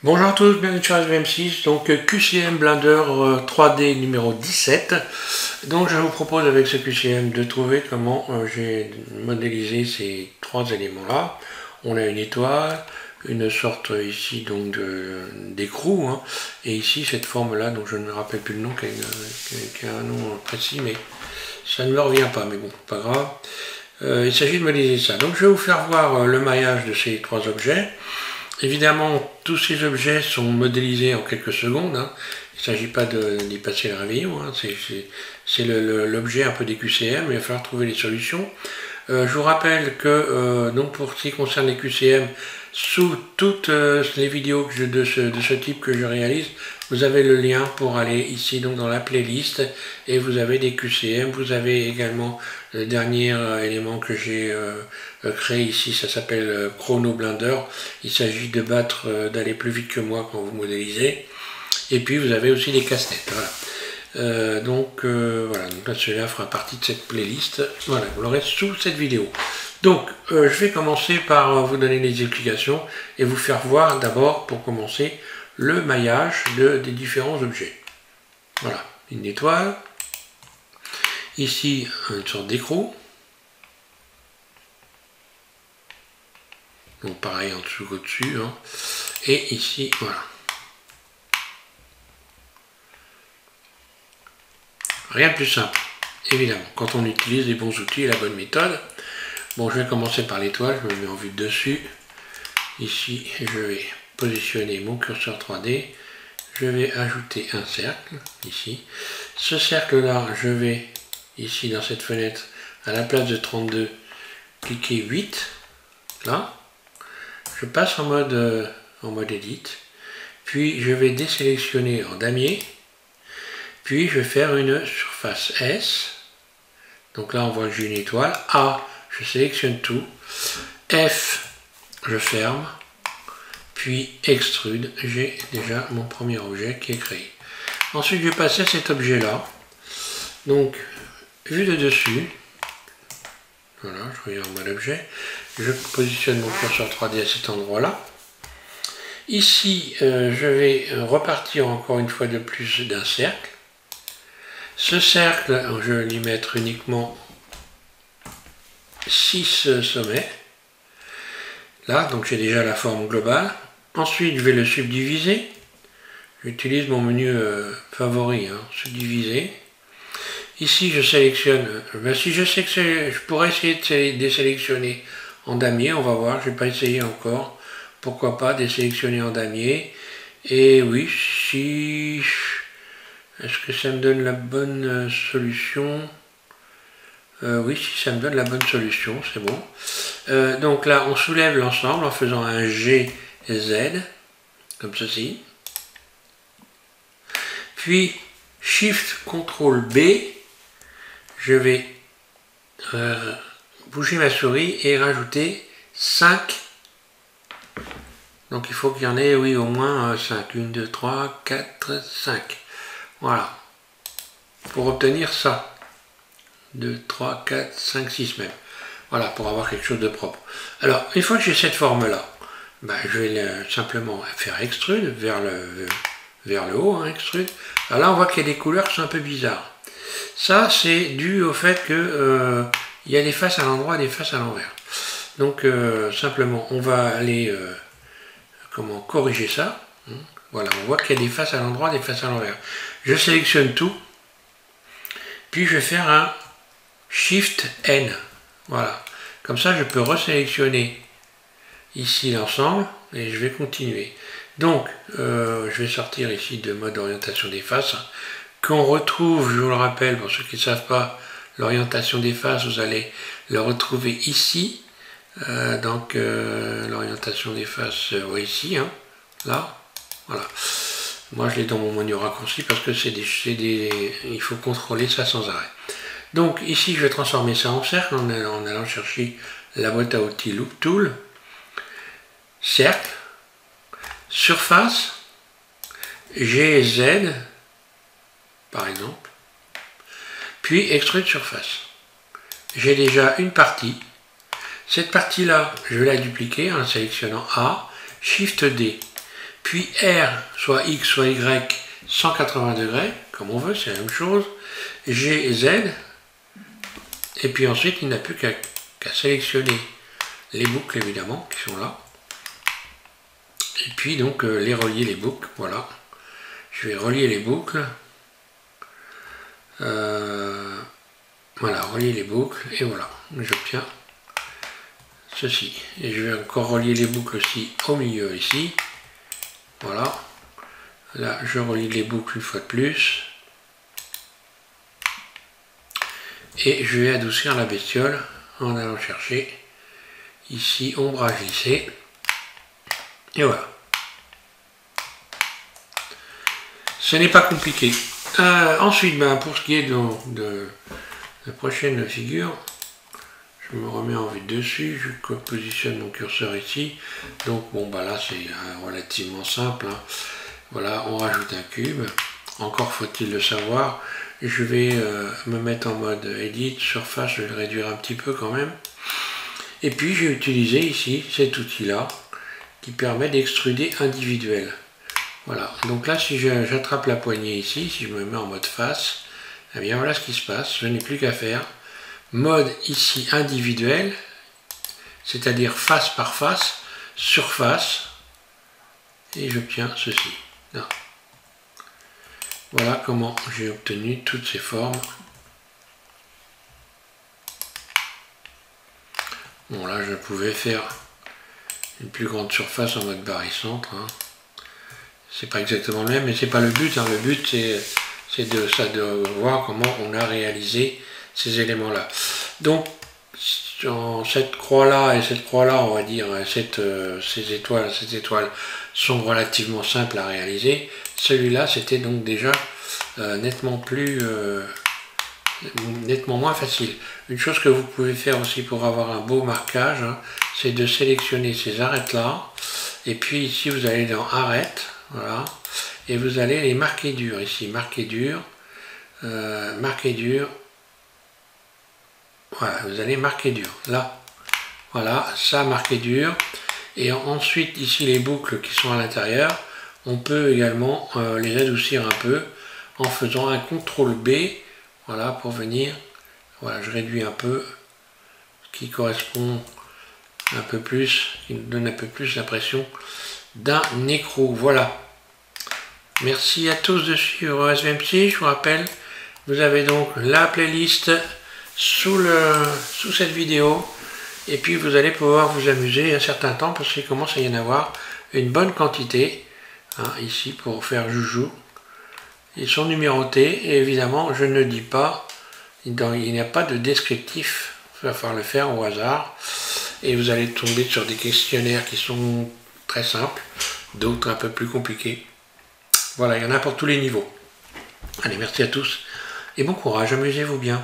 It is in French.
Bonjour à tous, bienvenue sur SVM6, donc QCM Blender 3D numéro 17. Donc je vous propose avec ce QCM de trouver comment j'ai modélisé ces trois éléments là. On a une étoile, une sorte ici donc d'écrou, hein, et ici cette forme là, dont je ne me rappelle plus le nom, qui a un nom précis, mais ça ne me revient pas, mais bon, pas grave. Il s'agit de modéliser ça. Donc je vais vous faire voir le maillage de ces trois objets. Évidemment, tous ces objets sont modélisés en quelques secondes, hein. Il ne s'agit pas d'y passer le réveillon, hein. C'est l'objet un peu des QCM, il va falloir trouver les solutions. Je vous rappelle que donc pour ce qui concerne les QCM, sous toutes les vidéos de ce type que je réalise, vous avez le lien pour aller ici donc dans la playlist et vous avez des QCM. Vous avez également le dernier élément que j'ai créé ici, ça s'appelle Chrono Blender. Il s'agit de d'aller plus vite que moi quand vous modélisez. Et puis vous avez aussi des casse-têtes. Voilà. Donc là celui-là fera partie de cette playlist. Voilà, vous l'aurez sous cette vidéo. Donc je vais commencer par vous donner les explications et vous faire voir d'abord pour commencer le maillage des différents objets. Voilà, une étoile. Ici une sorte d'écrou. Donc pareil en dessous qu'au-dessus. Hein. Et ici, voilà. Rien de plus simple, évidemment, quand on utilise les bons outils et la bonne méthode. Bon, je vais commencer par l'étoile, je me mets en vue de dessus. Ici, je vais positionner mon curseur 3D. Je vais ajouter un cercle, ici. Ce cercle-là, je vais, ici, dans cette fenêtre, à la place de 32, cliquer 8, là. Je passe en mode Edit. Puis, je vais désélectionner en damier. Puis, je vais faire une surface S. Donc là, on voit que j'ai une étoile. A, je sélectionne tout. F, je ferme. Puis extrude, j'ai déjà mon premier objet qui est créé. Ensuite, je vais passer à cet objet-là. Donc, vue de dessus. Voilà, je reviens en mode objet. Je positionne mon curseur 3D à cet endroit-là. Ici, je vais repartir encore une fois de plus d'un cercle. Ce cercle, je vais lui mettre uniquement 6 sommets. Là, donc j'ai déjà la forme globale. Ensuite, je vais le subdiviser. J'utilise mon menu favori, hein, subdiviser. Ici, je sélectionne. Si je sais que je pourrais essayer de désélectionner en damier, on va voir. Je ne vais pas essayer encore. Pourquoi pas désélectionner en damier. Et oui, si... Est-ce que ça me donne la bonne solution? Oui, si ça me donne la bonne solution, c'est bon. Donc là, on soulève l'ensemble en faisant un GZ, comme ceci. Puis, Shift CTRL B, je vais bouger ma souris et rajouter 5. Donc il faut qu'il y en ait, oui, au moins 5. 1, 2, 3, 4, 5. Voilà. Pour obtenir ça. 2, 3, 4, 5, 6 même. Voilà, pour avoir quelque chose de propre. Alors, une fois que j'ai cette forme-là, ben, je vais simplement faire extrude vers le haut, hein, extrude. Alors là, on voit qu'il y a des couleurs qui sont un peu bizarres. Ça, c'est dû au fait que il y a des faces à l'endroit et des faces à l'envers. Donc, simplement, on va aller corriger ça. Voilà, on voit qu'il y a des faces à l'endroit et des faces à l'envers. Je sélectionne tout. Puis, je vais faire un Shift N. Voilà. Comme ça, je peux resélectionner ici l'ensemble et je vais continuer. Donc, je vais sortir ici de mode orientation des faces, qu'on retrouve, je vous le rappelle, pour ceux qui ne savent pas, l'orientation des faces, vous allez le retrouver ici. Donc, l'orientation des faces, ici, hein, là, voilà. Moi, je l'ai dans mon menu raccourci parce que il faut contrôler ça sans arrêt. Donc, ici, je vais transformer ça en cercle en allant chercher la boîte à outils Loop Tool. Cercle. Surface, GZ, par exemple, puis extrude surface. J'ai déjà une partie. Cette partie-là, je vais la dupliquer en sélectionnant A, Shift D. puis R, soit X, soit Y, 180 degrés, comme on veut, c'est la même chose, G et Z, et puis ensuite il n'a plus qu'à sélectionner les boucles évidemment qui sont là, et puis donc les relier les boucles, voilà, je vais relier les boucles, voilà, relier les boucles, et voilà, j'obtiens ceci, et je vais encore relier les boucles aussi au milieu ici, voilà, là je relie les boucles une fois de plus, et je vais adoucir la bestiole en allant chercher ici ombrage lissé, et voilà. Ce n'est pas compliqué. Ensuite, pour ce qui est de la prochaine figure, je me remets en vue dessus, je positionne mon curseur ici, donc bon bah là c'est relativement simple, hein. Voilà, on rajoute un cube, encore faut-il le savoir, je vais me mettre en mode Edit, Surface, je vais le réduire un petit peu quand même, et puis j'ai utilisé ici cet outil là, qui permet d'extruder individuel. Voilà, donc là si j'attrape la poignée ici, si je me mets en mode face, eh bien voilà ce qui se passe, je n'ai plus qu'à faire mode ici individuel, c'est-à-dire face par face, surface, et j'obtiens ceci. Là. Voilà comment j'ai obtenu toutes ces formes. Bon là je pouvais faire une plus grande surface en mode barycentre, hein. C'est pas exactement le même, mais c'est pas le but, hein. Le but c'est de voir comment on a réalisé ces éléments là. Donc cette croix là et cette croix là, on va dire, ces étoiles sont relativement simples à réaliser. Celui-là c'était donc déjà nettement moins facile. Une chose que vous pouvez faire aussi pour avoir un beau marquage, hein, c'est de sélectionner ces arêtes là, et puis ici vous allez dans arêtes, voilà, et vous allez les marquer dur ici, marquer dur, voilà, vous allez marquer dur, là, voilà, ça marqué dur, et ensuite ici les boucles qui sont à l'intérieur, on peut également les adoucir un peu en faisant un CTRL B, voilà, pour venir, voilà, je réduis un peu, ce qui correspond un peu plus, qui nous donne un peu plus l'impression d'un écrou, voilà. Merci à tous de suivre SVMC, je vous rappelle, vous avez donc la playlist sous cette vidéo, et puis vous allez pouvoir vous amuser un certain temps, parce qu'il commence à y en avoir une bonne quantité, hein, ici pour faire joujou. Ils sont numérotés, et évidemment je ne dis pas, il n'y a pas de descriptif, il va falloir le faire au hasard, et vous allez tomber sur des questionnaires qui sont très simples, d'autres un peu plus compliqués. Voilà, il y en a pour tous les niveaux. Allez, merci à tous, et bon courage, amusez-vous bien.